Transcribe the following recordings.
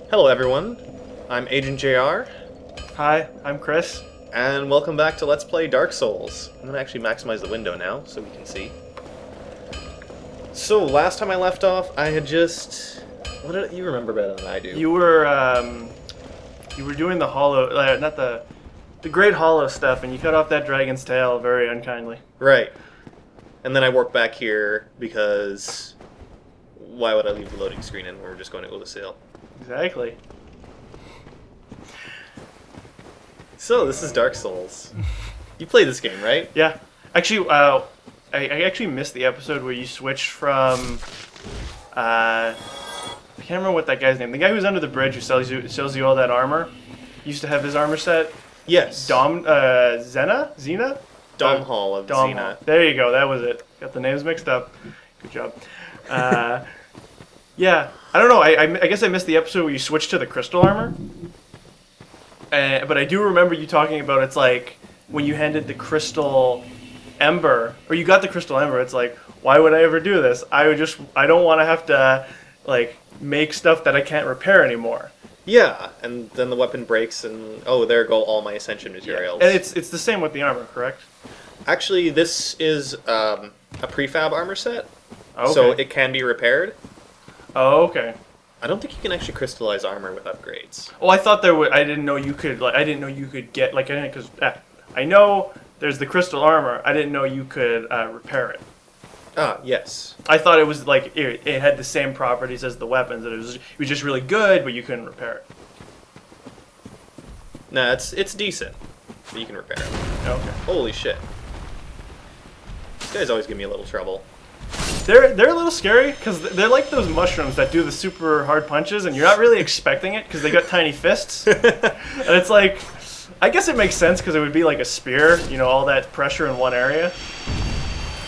Hello everyone, I'm Agent JR, Hi, I'm Chris. and welcome back to Let's Play Dark Souls. I'm gonna actually maximize the window now so we can see. So last time I left off, I had just... What did you remember better than I do? You were doing the hollow, not the Great Hollow stuff, and you cut off that dragon's tail very unkindly. Right. And then I worked back here because... Why would I leave the loading screen and we're just going to Olisale? Exactly. So, this is Dark Souls. You played this game, right? Yeah. Actually, I actually missed the episode where you switched from, I can't remember what that guy's name. The guy who's under the bridge who sells you all that armor. Used to have his armor set. Yes. Xena? Dom Hall of Dom Xena. Hall. There you go. That was it. Got the names mixed up. Good job. Yeah. I don't know. I guess I missed the episode where you switched to the crystal armor. But I do remember you talking about it's like when you handed the crystal ember, or you got the crystal ember, it's like, why would I ever do this? I don't want to have to like make stuff that I can't repair anymore. Yeah, and then the weapon breaks and oh, there go all my ascension materials. Yeah. And it's the same with the armor, correct? Actually, this is a prefab armor set, Okay. so it can be repaired. Oh, okay. I don't think you can actually crystallize armor with upgrades. Oh, I thought there would. I didn't know you could. Like, I didn't know you could get like because I know there's the crystal armor. I didn't know you could repair it. Ah, yes. I thought it was like it had the same properties as the weapons. That it was just really good, but you couldn't repair it. Nah, it's decent, but you can repair it. Okay. Holy shit. These guys always give me a little trouble. They're a little scary because they're like those mushrooms that do the super hard punches, and you're not really expecting it because they got tiny fists. And it's like, I guess it makes sense because it would be like a spear, you know, all that pressure in one area.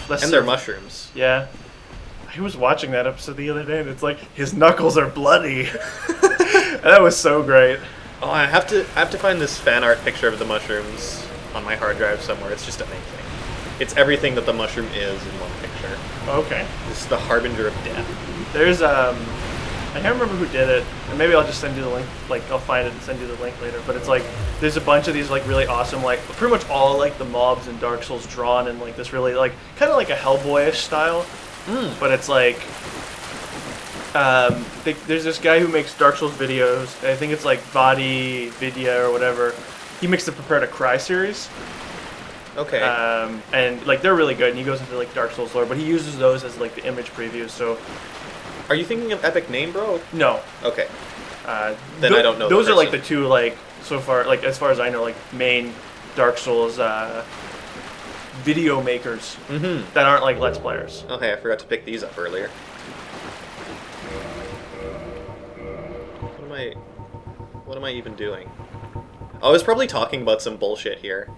And they're mushrooms. Yeah. I was watching that episode the other day, and it's like his knuckles are bloody. And that was so great. Oh, I have to find this fan art picture of the mushrooms on my hard drive somewhere. It's just amazing. It's everything that the mushroom is in one picture. Okay. This is the harbinger of death. There's I can't remember who did it, and maybe I'll just send you the link. Like I'll find it and send you the link later. But it's like there's a bunch of these like really awesome, like pretty much all like the mobs in Dark Souls drawn in like this really like kind of like a Hellboyish style. But it's like there's this guy who makes Dark Souls videos. I think it's like Vadi Vidya or whatever. He makes the Prepare to Cry series. Okay. And like they're really good, and he goes into like Dark Souls lore, but he uses those as like the image previews. So, Are you thinking of Epic Name, bro? no, Okay. Then I don't know. Those are like the two like so far like as far as I know like main Dark Souls video makers that aren't like Let's Players. Okay, I forgot to pick these up earlier. What am I even doing? I was probably talking about some bullshit here.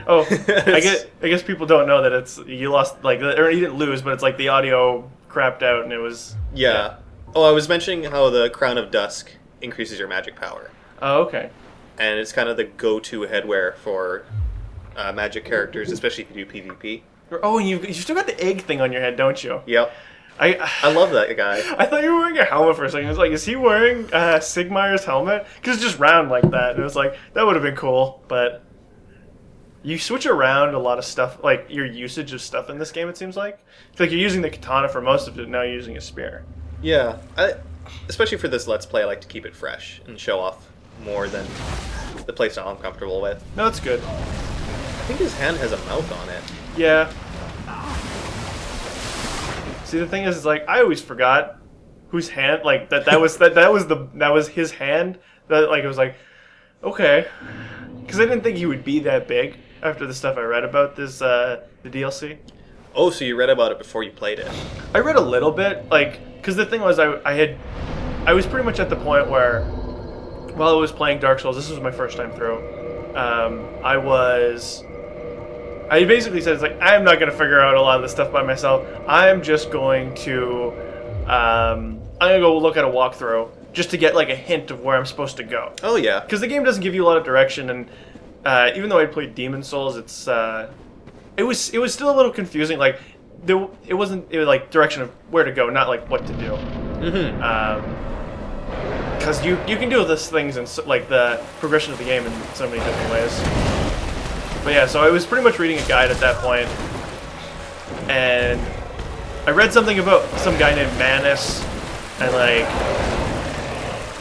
Oh, I guess people don't know that it's you lost like or you didn't lose, but it's like the audio crapped out and it was Yeah. Oh, I was mentioning how the Crown of Dusk increases your magic power. Oh, okay. And it's kind of the go-to headwear for magic characters, especially if you do PvP. Oh, and you still got the egg thing on your head, don't you? Yep. I love that guy. I thought you were wearing a helmet for a second. I was like, is he wearing Sigmaier's helmet? Because it's just round like that. And it was like, that would have been cool. But you switch around a lot of stuff, like your usage of stuff in this game, it seems like. It's like you're using the katana for most of it, now you're using a spear. Yeah. Especially for this Let's Play, I like to keep it fresh and show off more than the playstyle I'm comfortable with. No, that's good. I think his hand has a mouth on it. Yeah. See, the thing is like I always forgot whose hand like that was his hand. That like it was like okay, because I didn't think he would be that big after the stuff I read about this the DLC. Oh, so you read about it before you played it? I read a little bit, like because the thing was I was pretty much at the point where while I was playing Dark Souls, this was my first time through. I basically said, it's like, I'm not going to figure out a lot of this stuff by myself. I'm just going to, I'm going to go look at a walkthrough just to get like a hint of where I'm supposed to go. Oh, yeah. Because the game doesn't give you a lot of direction, and even though I played Demon Souls, it was still a little confusing. Like, it was like direction of where to go, not like what to do. because you can do this things in like the progression of the game in so many different ways. But yeah, so I was pretty much reading a guide at that point, and I read something about some guy named Manus, and like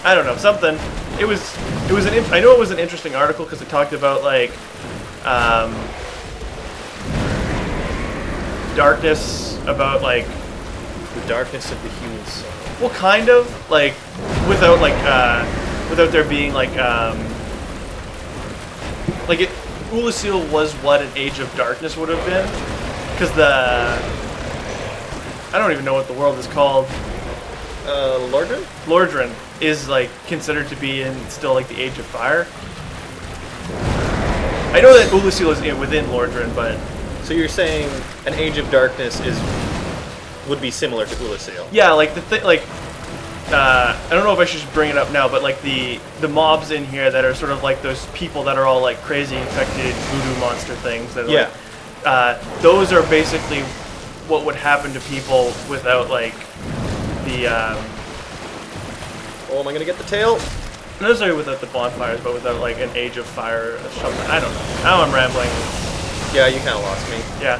I don't know something. It was I know it was an interesting article because it talked about like darkness, about like the darkness of the human soul. Well, kind of like without without there being like it. Ulasil was what an age of darkness would have been, because I don't even know what the world is called. Lordran? Lordran is like considered to be in still like the Age of Fire. I know that Ulasil is within Lordran, but so you're saying an Age of Darkness would be similar to Ulasil? Yeah, like I don't know if I should just bring it up now, but like the mobs in here that are sort of like those people that are all like crazy infected voodoo monster things. That are like, those are basically what would happen to people without like the. Oh, am I gonna get the tail? Not necessarily without the bonfires, but without like an Age of Fire or something. I don't know. Now I'm rambling. Yeah, you kind of lost me. Yeah.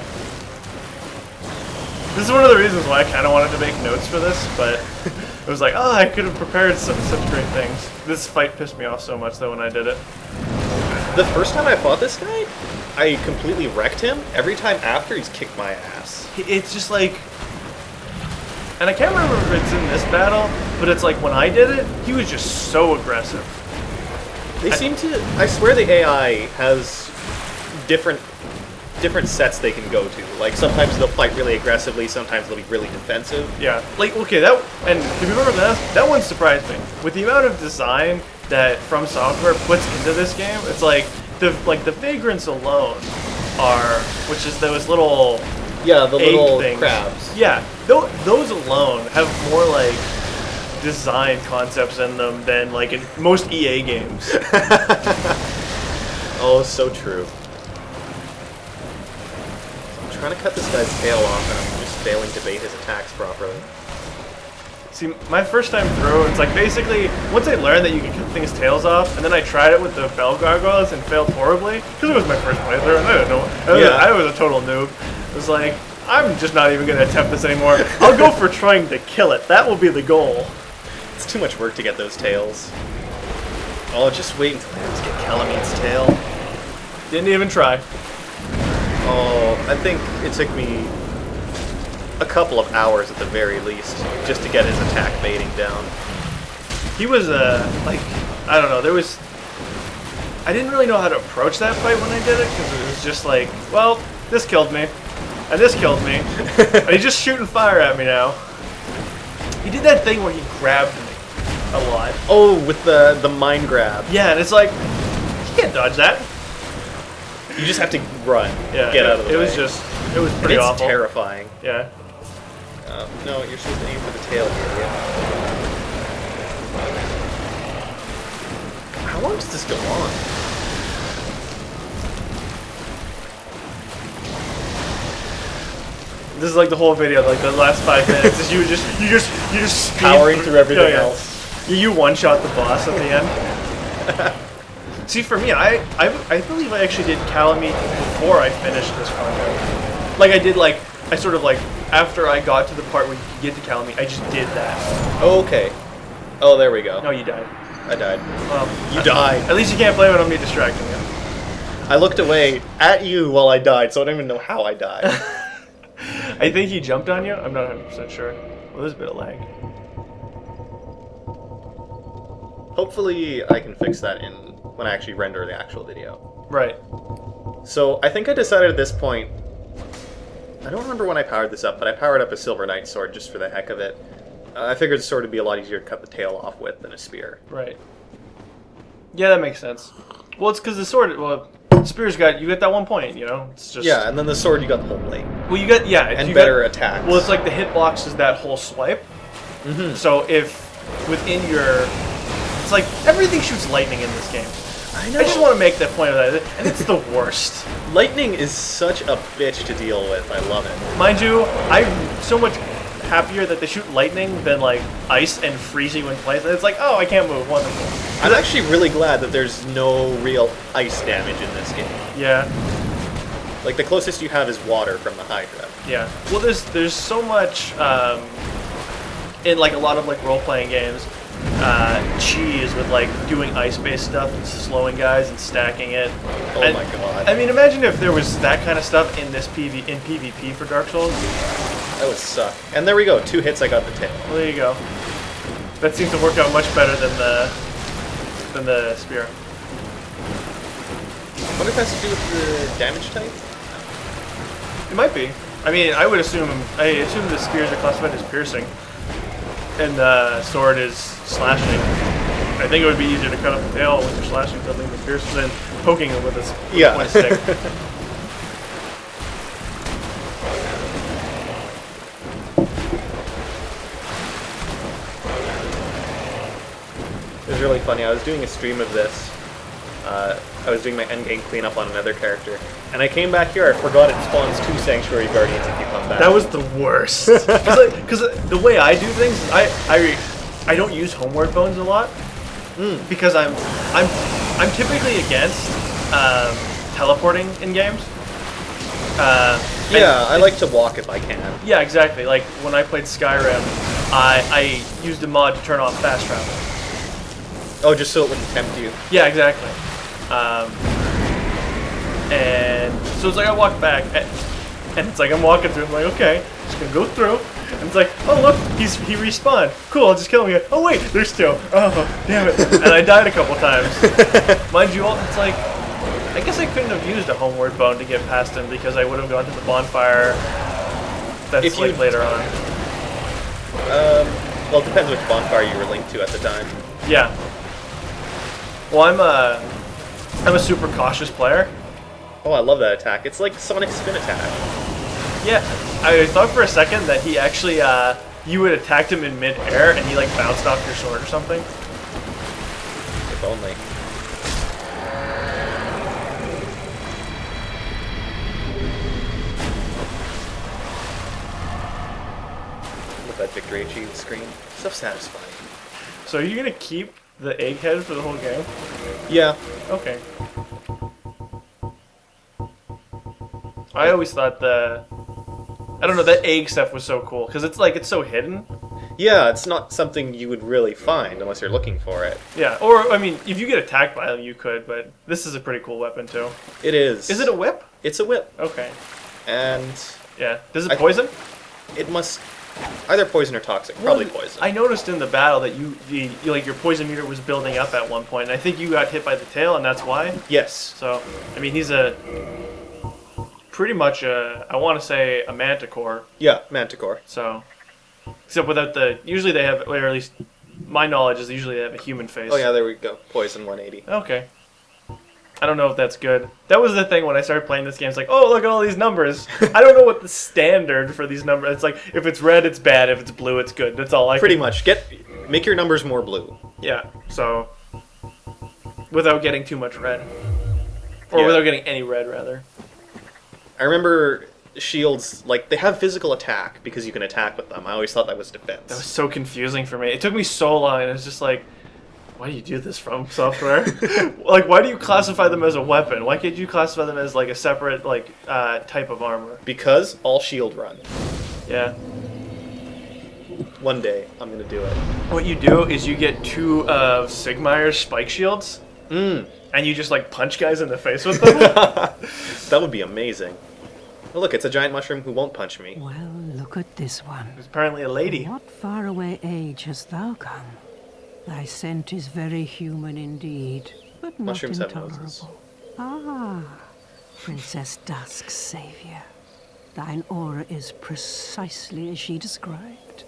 This is one of the reasons why I kind of wanted to make notes for this, but it was like, oh, I could have prepared such great things. This fight pissed me off so much, though, when I did it. The first time I fought this guy, I completely wrecked him. Every time after, he's kicked my ass. It's just like... And I can't remember if it's in this battle, but it's like when I did it, he was just so aggressive. They seem to... I swear the AI has different sets they can go to. Like, sometimes they'll fight really aggressively, sometimes they'll be really defensive. Yeah. Like, okay, and if you remember that one surprised me. With the amount of design that From Software puts into this game, it's like, the vagrants alone are, which is those little... Yeah, the little things. crabs. Yeah, those alone have more, like, design concepts in them than, like, in most EA games. Oh, so true. Trying to cut this guy's tail off, and I'm just failing to bait his attacks properly. See, my first time through, it's like basically, once I learned that you can cut things' tails off, and then I tried it with the bell gargoyles and failed horribly, because it was my first playthrough, and I didn't know. I was a total noob. It was like, I'm just not even going to attempt this anymore. I'll go for trying to kill it. That will be the goal. It's too much work to get those tails. Oh, just wait until I have to get Calamine's tail. Didn't even try. Oh, I think it took me a couple of hours at the very least just to get his attack baiting down. He was, like, I don't know, I didn't really know how to approach that fight when I did it, because it was just like, well, this killed me, and this killed me, and he's just shooting fire at me now. He did that thing where he grabbed me a lot. Oh, with the mind grab. Yeah, and it's like, you can't dodge that. You just have to run. Yeah, get out of the way. It was pretty awful. It's terrifying. Yeah. No, you're supposed to aim for the tail here. Yeah. How long does this go on? This is like the whole video, like the last 5 minutes. Is you just powering through everything else. You one-shot the boss at the end. See, for me, I believe I actually did Calamite before I finished this content. Like, I sort of like, after I got to the part where you could get to Calamite, I just did that. Oh, okay. Oh, there we go. No, you died. I died. Well, you died. At least you can't blame it on me distracting you. I looked away at you while I died, so I don't even know how I died. I think he jumped on you. I'm not 100% sure. Well, there's a bit of lag. Hopefully, I can fix that when I actually render the actual video. Right. So, I think I decided at this point... I don't remember when I powered this up, but I powered up a Silver Knight sword just for the heck of it. I figured the sword would be a lot easier to cut the tail off with than a spear. Right. Yeah, that makes sense. Well, it's because the sword... Well, spear's you get that one point, you know? It's just... Yeah, and then the sword, you got the whole blade. Well, you got... Yeah. And better attacks. Well, it's like the hitbox is that whole swipe. Mm-hmm. So if within your... It's like everything shoots lightning in this game. I know. I just want to make that point of that, and it's the worst. Lightning is such a bitch to deal with. I love it. Mind you, I so much happier that they shoot lightning than like ice and freeze you in place. And it's like, oh, I can't move. Wonderful. I'm actually really glad that there's no real ice damage in this game. Yeah. Like, the closest you have is water from the Hydra. Yeah. Well, there's so much in like a lot of like role-playing games, cheese with like doing ice-based stuff and slowing guys and stacking it. Oh and, my god. I mean, imagine if there was that kind of stuff in this PvP for Dark Souls. That would suck. And there we go. 2 hits, I got the tail. Well, there you go. That seems to work out much better than the spear. I wonder if it has to do with the damage type? It might be. I mean, I assume the spears are classified as piercing, and the sword is slashing. I think it would be easier to cut off the tail with your slashing something than piercing than poking it with a stick. It was really funny. I was doing a stream of this. I was doing my endgame cleanup on another character, and I came back here. I forgot it spawns 2 Sanctuary Guardians if you come back. That was the worst. Because the way I do things, is I don't use homeward bones a lot because I'm typically against teleporting in games. I like to walk if I can. Yeah, exactly. Like when I played Skyrim, I used a mod to turn off fast travel. Oh, just so it wouldn't tempt you. Yeah, exactly. And so it's like I walk back, and it's like I'm walking through. I'm like, okay, just gonna go through. And it's like, oh look, he respawned. Cool, I'll just kill him again. Oh wait, there's 2. Oh, damn it. And I died a couple times. Mind you, it's like, I guess I couldn't have used a homeward bone to get past him because I would have gone to the bonfire. That's like later on. Well, it depends which bonfire you were linked to at the time. Yeah. Well, I'm a super cautious player. Oh, I love that attack. It's like Sonic spin attack. Yeah, I thought for a second that he actually, you would attacked him in mid-air and he like bounced off your sword or something. If only. With that victory achieved screen. So satisfying. So are you gonna keep the egghead for the whole game? Yeah. Okay. I always thought I don't know, that egg stuff was so cool because it's so hidden. Yeah, it's not something you would really find unless you're looking for it. Yeah, or I mean, if you get attacked by them, you could, but this is a pretty cool weapon too. It is. Is it a whip? It's a whip. Okay. And yeah, does it poison? It must either poison or toxic. Probably poison. I noticed in the battle that like your poison meter was building up at one point, and I think you got hit by the tail, and that's why. Yes. So, I mean, he's pretty much I want to say a manticore. Yeah, manticore. So, except without usually they have, or at least my knowledge is usually they have a human face. Oh yeah, there we go. Poison 180. Okay. I don't know if that's good. That was the thing when I started playing this game. It's like, oh, look at all these numbers. I don't know what the standard for these numbers. It's like, if it's red, it's bad. If it's blue, it's good. That's all I Pretty much. Make your numbers more blue. Yeah, so without getting too much red. Or without getting any red, rather. I remember shields, like, they have physical attack because you can attack with them. I always thought that was defense. That was so confusing for me. It took me so long, and it was just like, why do you do this from software? Like, why do you classify them as a weapon? Why can't you classify them as, like, a separate, like, type of armor? Because all shield run. Yeah. One day, I'm gonna do it. What you do is you get 2 of Sigmaier's spike shields, and you just, like, punch guys in the face with them. That would be amazing. Oh, look, it's a giant mushroom who won't punch me. Well, look at this one. It's apparently a lady. What faraway age hast thou come? Thy scent is very human indeed, but not Mushrooms have noses. intolerable. Ah, Princess Dusk's savior. Thine aura is precisely as she described.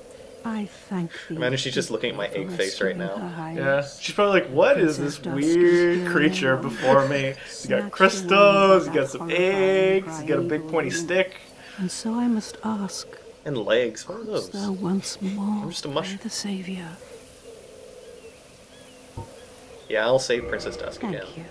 I thank thee. Imagine she's just looking at my egg face right now. Yeah, she's probably like, what is this weird creature before me? He's got crystals, he's got some eggs, he's got a big pointy stick. And so I must ask, And legs, what are those? thou once more I'm just a mushroom. the savior? Yeah, I'll save Princess Dusk again. Thank you.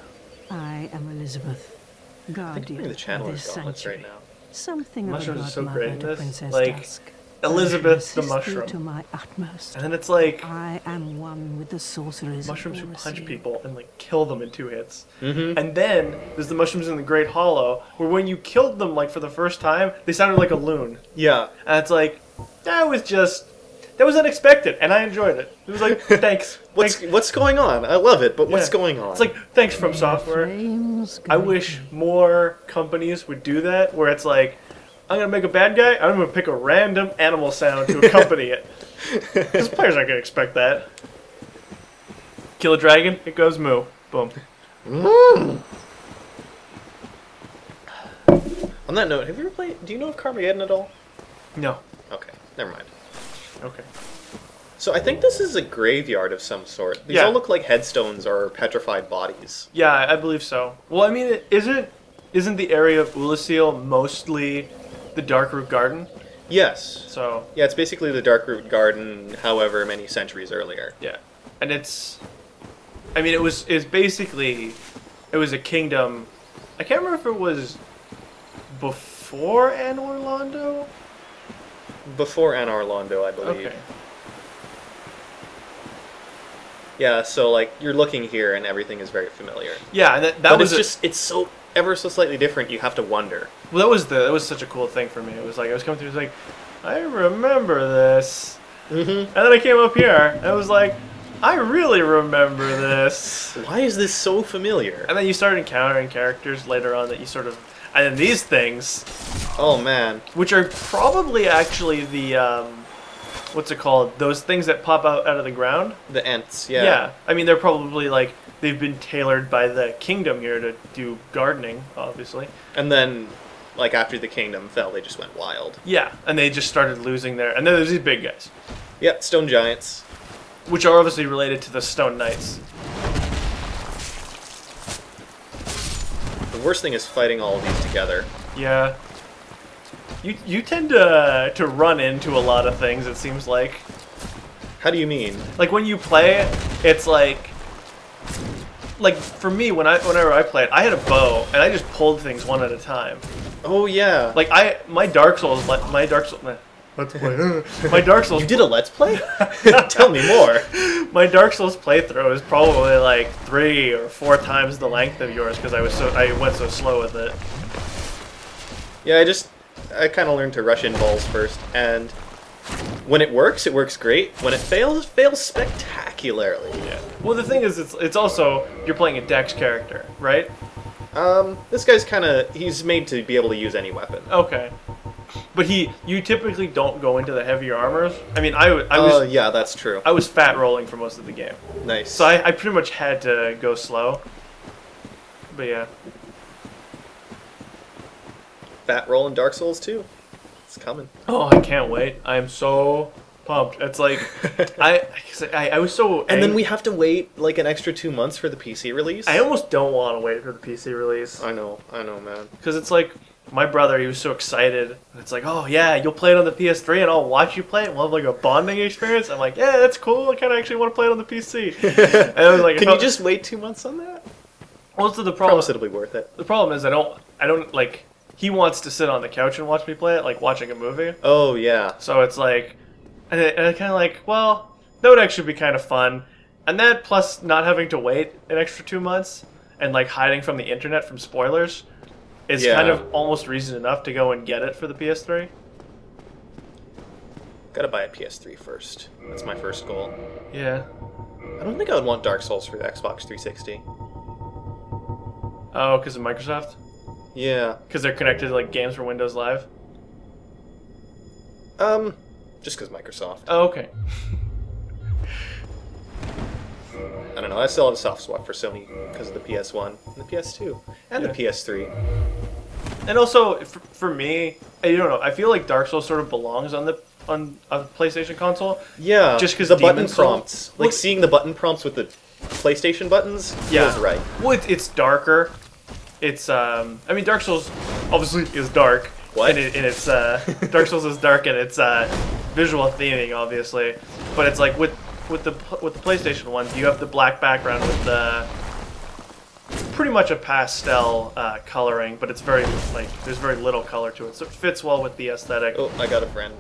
I am Elizabeth, I think I'm guardian the of channel this is gauntlets right sanctuary. now. Something of a Mushrooms are so godmother great in to this. Princess Like, Dusk. Elizabeth the Assist mushroom. you to my utmost. And then it's like I am one with the sorcerers. mushrooms who of punch Orsi. people and like kill them in 2 hits. Mm-hmm. And then there's the mushrooms in the Great Hollow, where when you killed them like for the first time, they sounded like a loon. Yeah. And it's like that was unexpected, and I enjoyed it. It was like thanks. What's going on? I love it, but what's Yeah. going on? It's like thanks From Software. Flames I wish more companies would do that, where it's like, I'm gonna make a bad guy, I'm gonna pick a random animal sound to accompany it. Because players aren't gonna expect that. Kill a dragon, it goes moo. Boom. On that note, have you ever played? Do you know of Carmageddon at all? No. Okay, never mind. Okay. So I think this is a graveyard of some sort. These Yeah. all look like headstones or petrified bodies. Yeah, I believe so. Well, I mean, isn't the area of Ulasil mostly the Darkroot Garden? Yes. So, Yeah, it's basically the Darkroot Garden, however many centuries earlier. yeah. And it's basically, it was a kingdom. I can't remember if it was before Anor Londo? Before Anor Londo, I believe. Okay. Yeah, so like you're looking here and everything is very familiar. Yeah, and that But was it's so ever so slightly different. You have to wonder. well, that was such a cool thing for me. It was like I was coming through, it was like, I remember this, Mm-hmm. and then I came up here, and it was like, I really remember this. Why is this so familiar? And then you started encountering characters later on that you sort of, and then these things, Oh man. which are probably actually the what's it called? Those things that pop out of the ground. The Ents, yeah. I mean, they're probably like they've been tailored by the kingdom here to do gardening, obviously. And then, like after the kingdom fell, they just went wild. Yeah, and they just started losing their. And then there's these big guys, Yeah, stone giants. which are obviously related to the Stone Knights. The worst thing is fighting all of these together. Yeah. You tend to run into a lot of things. It seems like. How do you mean? Like when you play, it's like for me whenever I played, I had a bow and I just pulled things one at a time. Oh yeah. Like my Dark Souls let's play. My Dark Souls You did a let's play? Tell me more. my Dark Souls playthrough is probably like 3 or 4 times the length of yours because I went so slow with it. Yeah, I kind of learned to rush in balls first, and when it works great. When it fails, it fails spectacularly. Yeah. Well, the thing is, it's also you're playing a Dex character, right? This guy's he's made to be able to use any weapon. Okay. But you typically don't go into the heavier armors. I mean, I yeah, that's true. was fat rolling for most of the game, Nice. so I pretty much had to go slow. But yeah, Fat roll in Dark Souls 2. It's coming. oh, I can't wait! I am so pumped. It's like I was so And then we have to wait like an extra 2 months for the PC release. I almost don't want to wait for the PC release I know, man. because it's like my brother. He was so excited. It's like, oh yeah, you'll play it on the PS3, and I'll watch you play it. We'll have like a bonding experience. I'm like, yeah, that's cool. I kind of actually want to play it on the PC. And I was like, Can you just wait 2 months on that? What's the problem? Promise it'll be worth it. The problem is I don't like. He wants to sit on the couch and watch me play it, like watching a movie. Oh yeah. So it's like, and I kind of like, well, that would actually be kind of fun. And that plus not having to wait an extra 2 months and like hiding from the internet from spoilers is Yeah. kind of almost reason enough to go and get it for the PS3. Gotta buy a PS3 first. That's my first goal. Yeah. I don't think I would want Dark Souls for the Xbox 360. Oh, because of Microsoft? Yeah. Because they're connected to like games for Windows Live? Just because Microsoft. Oh, okay. I don't know. I still have a soft spot for Sony because of the PS1 and the PS2 and Yeah. the PS3. And also, for me, I don't know, I feel like Dark Souls sort of belongs on a PlayStation console. Yeah. Just 'cause the Demon button Soul- prompts, like Look- seeing the button prompts with the PlayStation buttons, feels right. Well, it's darker. It's I mean, Dark Souls obviously is dark. What? And it's Dark Souls is dark and it's visual theming, obviously. But it's like with the PlayStation ones, you have the black background with the pretty much a pastel coloring, but it's very like there's very little color to it, so it fits well with the aesthetic. Oh, I got a friend.